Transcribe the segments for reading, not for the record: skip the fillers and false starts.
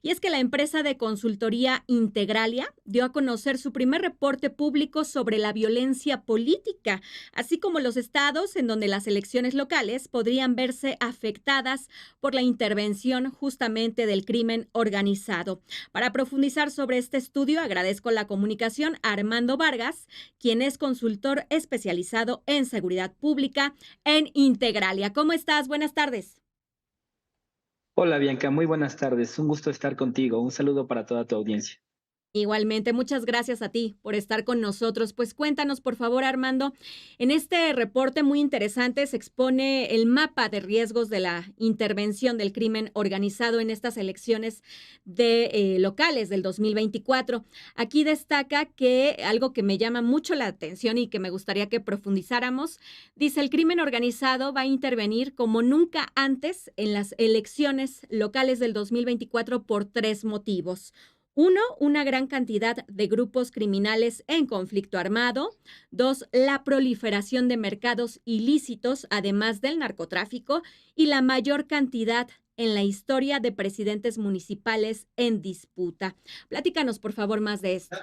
Y es que la empresa de consultoría Integralia dio a conocer su primer reporte público sobre la violencia política, así como los estados en donde las elecciones locales podrían verse afectadas por la intervención justamente del crimen organizado. Para profundizar sobre este estudio, agradezco la comunicación a Armando Vargas, quien es consultor especializado en seguridad pública en Integralia. ¿Cómo estás? Buenas tardes. Hola Bianca, muy buenas tardes. Un gusto estar contigo. Un saludo para toda tu audiencia. Igualmente, muchas gracias a ti por estar con nosotros. Pues cuéntanos, por favor, Armando, en este reporte muy interesante se expone el mapa de riesgos de la intervención del crimen organizado en estas elecciones locales del 2024. Aquí destaca que algo que me llama mucho la atención y que me gustaría que profundizáramos, dice el crimen organizado va a intervenir como nunca antes en las elecciones locales del 2024 por tres motivos. Uno, una gran cantidad de grupos criminales en conflicto armado. Dos, la proliferación de mercados ilícitos, además del narcotráfico, y la mayor cantidad en la historia de presidentes municipales en disputa. Platícanos, por favor, más de esto.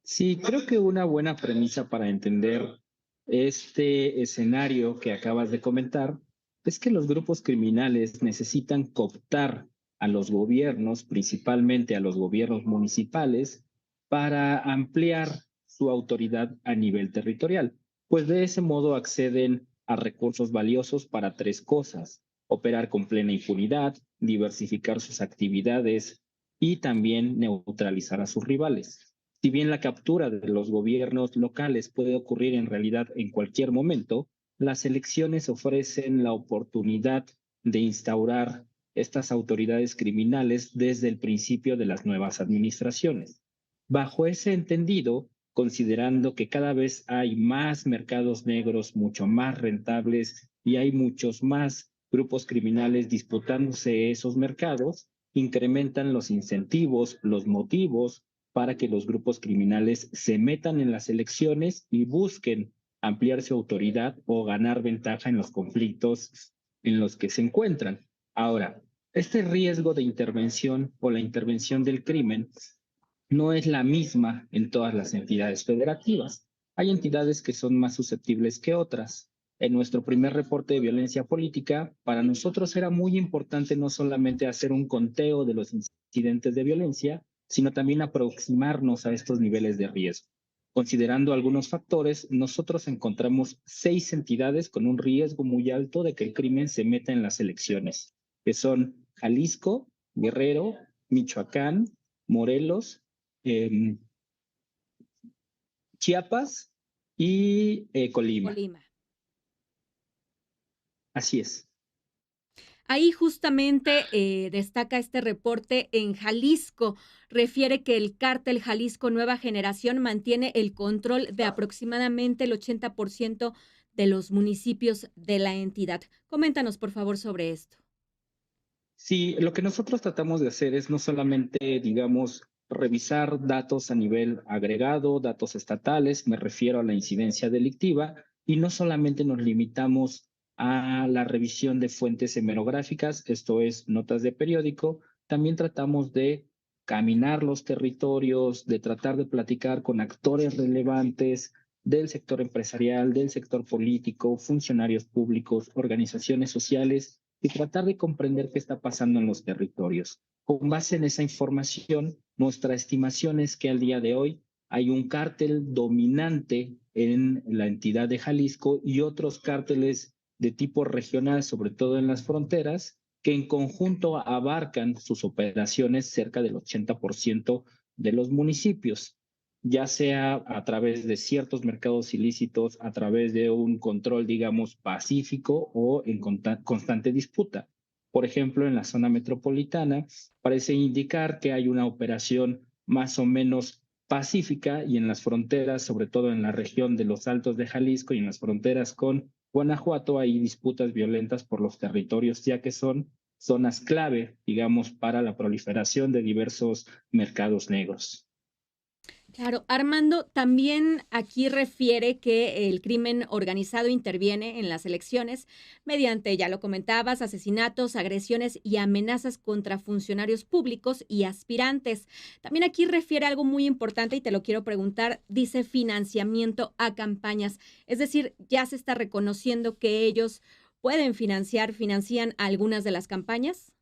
Sí, creo que una buena premisa para entender este escenario que acabas de comentar es que los grupos criminales necesitan cooptar a los gobiernos, principalmente a los gobiernos municipales, para ampliar su autoridad a nivel territorial, pues de ese modo acceden a recursos valiosos para tres cosas: operar con plena impunidad, diversificar sus actividades y también neutralizar a sus rivales. Si bien la captura de los gobiernos locales puede ocurrir en realidad en cualquier momento, las elecciones ofrecen la oportunidad de instaurar estas autoridades criminales desde el principio de las nuevas administraciones. Bajo ese entendido, considerando que cada vez hay más mercados negros mucho más rentables y hay muchos más grupos criminales disputándose esos mercados, incrementan los incentivos, los motivos para que los grupos criminales se metan en las elecciones y busquen ampliar su autoridad o ganar ventaja en los conflictos en los que se encuentran. Ahora, este riesgo de intervención o la intervención del crimen no es la misma en todas las entidades federativas. Hay entidades que son más susceptibles que otras. En nuestro primer reporte de violencia política, para nosotros era muy importante no solamente hacer un conteo de los incidentes de violencia, sino también aproximarnos a estos niveles de riesgo. Considerando algunos factores, nosotros encontramos 6 entidades con un riesgo muy alto de que el crimen se meta en las elecciones, que son Jalisco, Guerrero, Michoacán, Morelos, eh, Chiapas y Colima. Colima. Así es. Ahí justamente destaca este reporte en Jalisco. Refiere que el cártel Jalisco Nueva Generación mantiene el control de aproximadamente el 80% de los municipios de la entidad. Coméntanos, por favor, sobre esto. Sí, lo que nosotros tratamos de hacer es no solamente, digamos, revisar datos a nivel agregado, datos estatales, me refiero a la incidencia delictiva, y no solamente nos limitamos a la revisión de fuentes hemerográficas, esto es, notas de periódico, también tratamos de caminar los territorios, de tratar de platicar con actores relevantes del sector empresarial, del sector político, funcionarios públicos, organizaciones sociales y tratar de comprender qué está pasando en los territorios. Con base en esa información, nuestra estimación es que al día de hoy hay un cártel dominante en la entidad de Jalisco y otros cárteles de tipo regional, sobre todo en las fronteras, que en conjunto abarcan sus operaciones cerca del 80% de los municipios, ya sea a través de ciertos mercados ilícitos, a través de un control, digamos, pacífico o en constante disputa. Por ejemplo, en la zona metropolitana parece indicar que hay una operación más o menos pacífica y en las fronteras, sobre todo en la región de los Altos de Jalisco y en las fronteras con Guanajuato, hay disputas violentas por los territorios, ya que son zonas clave, digamos, para la proliferación de diversos mercados negros. Claro, Armando también aquí refiere que el crimen organizado interviene en las elecciones mediante, ya lo comentabas, asesinatos, agresiones y amenazas contra funcionarios públicos y aspirantes. También aquí refiere algo muy importante y te lo quiero preguntar, dice financiamiento a campañas. Es decir, ya se está reconociendo que ellos pueden financian algunas de las campañas.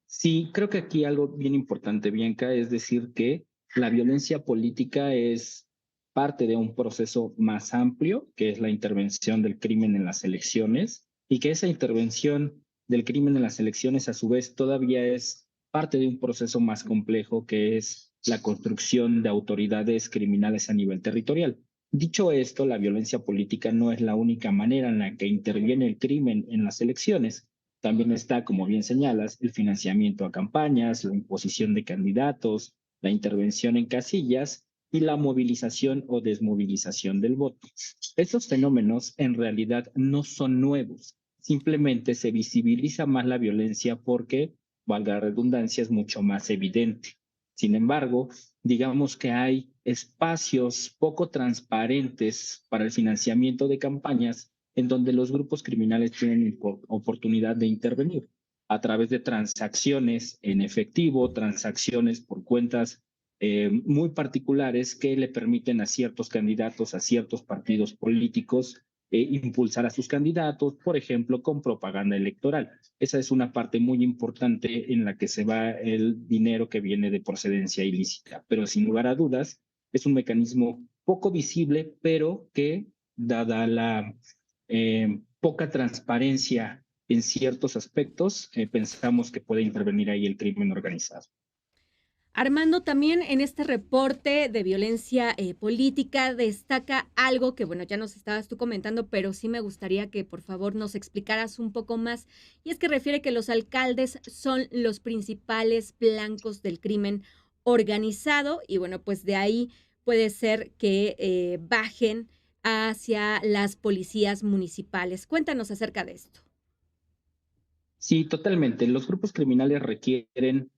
Sí, creo que aquí algo bien importante, Bianca, es decir que la violencia política es parte de un proceso más amplio, que es la intervención del crimen en las elecciones, y que esa intervención del crimen en las elecciones a su vez todavía es parte de un proceso más complejo, que es la construcción de autoridades criminales a nivel territorial. Dicho esto, la violencia política no es la única manera en la que interviene el crimen en las elecciones. También está, como bien señalas, el financiamiento a campañas, la imposición de candidatos, la intervención en casillas y la movilización o desmovilización del voto. Estos fenómenos en realidad no son nuevos, simplemente se visibiliza más la violencia porque, valga la redundancia, es mucho más evidente. Sin embargo, digamos que hay espacios poco transparentes para el financiamiento de campañas en donde los grupos criminales tienen oportunidad de intervenir a través de transacciones en efectivo, transacciones por cuentas muy particulares que le permiten a ciertos candidatos, a ciertos partidos políticos, impulsar a sus candidatos, por ejemplo, con propaganda electoral. Esa es una parte muy importante en la que se va el dinero que viene de procedencia ilícita, pero sin lugar a dudas es un mecanismo poco visible, pero que, dada la poca transparencia en ciertos aspectos, pensamos que puede intervenir ahí el crimen organizado. Armando, también en este reporte de violencia política destaca algo que, bueno, ya nos estabas tú comentando, pero sí me gustaría que por favor nos explicaras un poco más. Y es que refiere que los alcaldes son los principales blancos del crimen organizado y, bueno, pues de ahí puede ser que bajen hacia las policías municipales. Cuéntanos acerca de esto. Sí, totalmente. Los grupos criminales requieren,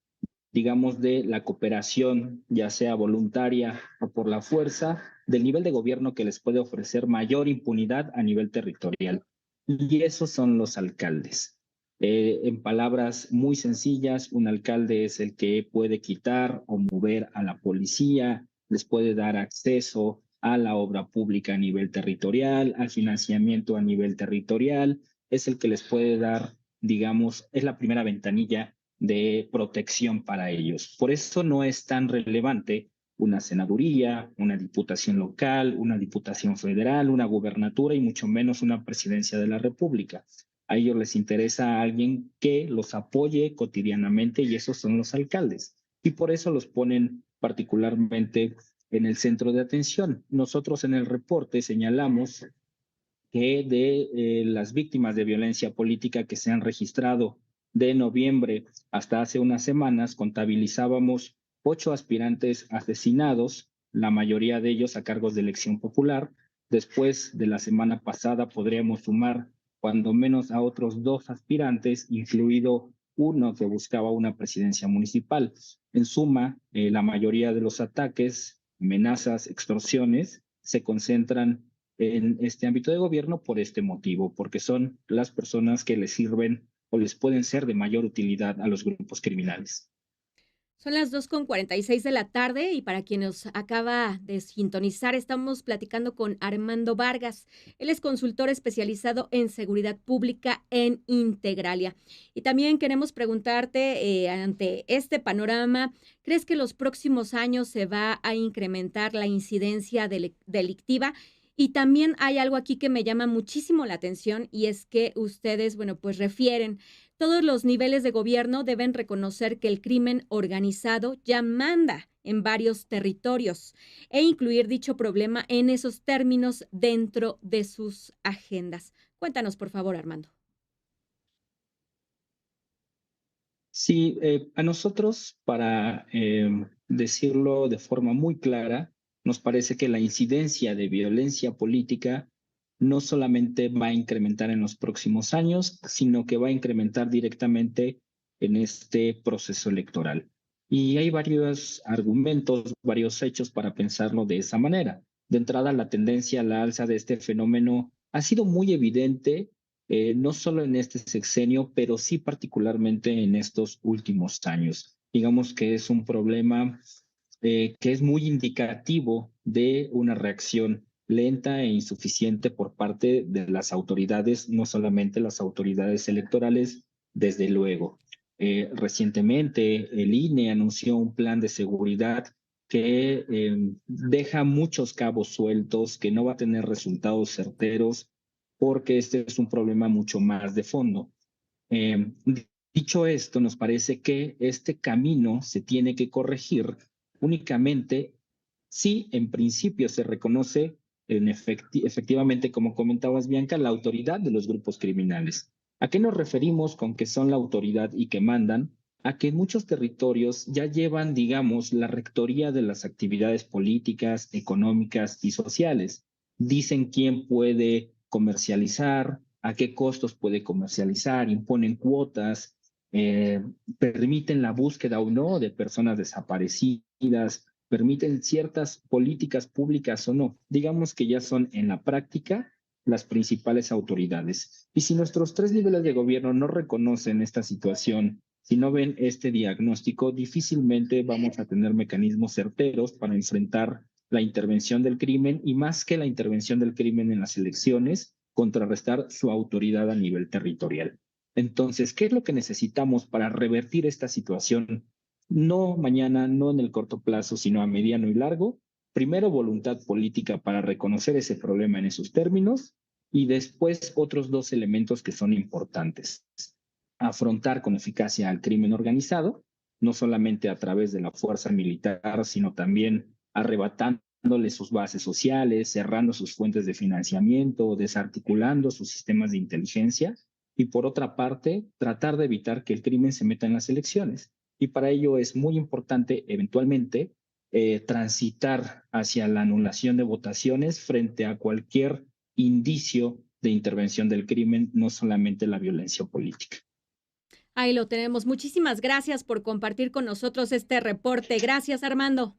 digamos, de la cooperación, ya sea voluntaria o por la fuerza, del nivel de gobierno que les puede ofrecer mayor impunidad a nivel territorial. Y esos son los alcaldes. En palabras muy sencillas, un alcalde es el que puede quitar o mover a la policía, les puede dar acceso a la obra pública a nivel territorial, al financiamiento a nivel territorial, es el que les puede dar, digamos, es la primera ventanilla de protección para ellos. Por eso no es tan relevante una senaduría, una diputación local, una diputación federal, una gubernatura y mucho menos una presidencia de la República. A ellos les interesa a alguien que los apoye cotidianamente y esos son los alcaldes. Y por eso los ponen particularmente en el centro de atención. Nosotros en el reporte señalamos que de las víctimas de violencia política que se han registrado de noviembre hasta hace unas semanas, contabilizábamos 8 aspirantes asesinados, la mayoría de ellos a cargos de elección popular. Después de la semana pasada podríamos sumar cuando menos a otros 2 aspirantes, incluido uno que buscaba una presidencia municipal. En suma, la mayoría de los ataques, amenazas, extorsiones se concentran en este ámbito de gobierno por este motivo, porque son las personas que les sirven o les pueden ser de mayor utilidad a los grupos criminales. Son las 2:46 de la tarde y para quien nos acaba de sintonizar, estamos platicando con Armando Vargas. Él es consultor especializado en seguridad pública en Integralia. Y también queremos preguntarte, ante este panorama, ¿crees que los próximos años se va a incrementar la incidencia delictiva? Y también hay algo aquí que me llama muchísimo la atención y es que ustedes, bueno, pues refieren todos los niveles de gobierno deben reconocer que el crimen organizado ya manda en varios territorios e incluir dicho problema en esos términos dentro de sus agendas. Cuéntanos, por favor, Armando. Sí, a nosotros, para decirlo de forma muy clara, nos parece que la incidencia de violencia política no solamente va a incrementar en los próximos años, sino que va a incrementar directamente en este proceso electoral. Y hay varios argumentos, varios hechos para pensarlo de esa manera. De entrada, la tendencia a la alza de este fenómeno ha sido muy evidente, no solo en este sexenio, pero sí particularmente en estos últimos años. Digamos que es un problema que es muy indicativo de una reacción lenta e insuficiente por parte de las autoridades, no solamente las autoridades electorales, desde luego. Recientemente el INE anunció un plan de seguridad que deja muchos cabos sueltos, que no va a tener resultados certeros, porque este es un problema mucho más de fondo. Eh, Dicho esto, nos parece que este camino se tiene que corregir únicamente si en principio se reconoce efectivamente, como comentabas, Bianca, la autoridad de los grupos criminales. ¿A qué nos referimos con que son la autoridad y que mandan? A que en muchos territorios ya llevan, digamos, la rectoría de las actividades políticas, económicas y sociales. Dicen quién puede comercializar, a qué costos puede comercializar, imponen cuotas, eh, permiten la búsqueda o no de personas desaparecidas, permiten ciertas políticas públicas o no. Digamos que ya son en la práctica las principales autoridades. Y si nuestros tres niveles de gobierno no reconocen esta situación, si no ven este diagnóstico, difícilmente vamos a tener mecanismos certeros para enfrentar la intervención del crimen y más que la intervención del crimen en las elecciones, contrarrestar su autoridad a nivel territorial. Entonces, ¿qué es lo que necesitamos para revertir esta situación? No mañana, no en el corto plazo, sino a mediano y largo. Primero, voluntad política para reconocer ese problema en esos términos y después otros dos elementos que son importantes. Afrontar con eficacia al crimen organizado, no solamente a través de la fuerza militar, sino también arrebatándole sus bases sociales, cerrando sus fuentes de financiamiento, desarticulando sus sistemas de inteligencia y por otra parte, tratar de evitar que el crimen se meta en las elecciones. Y para ello es muy importante eventualmente transitar hacia la anulación de votaciones frente a cualquier indicio de intervención del crimen, no solamente la violencia política. Ahí lo tenemos. Muchísimas gracias por compartir con nosotros este reporte. Gracias, Armando.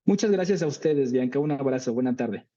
Muchas gracias a ustedes, Bianca. Un abrazo. Buena tarde.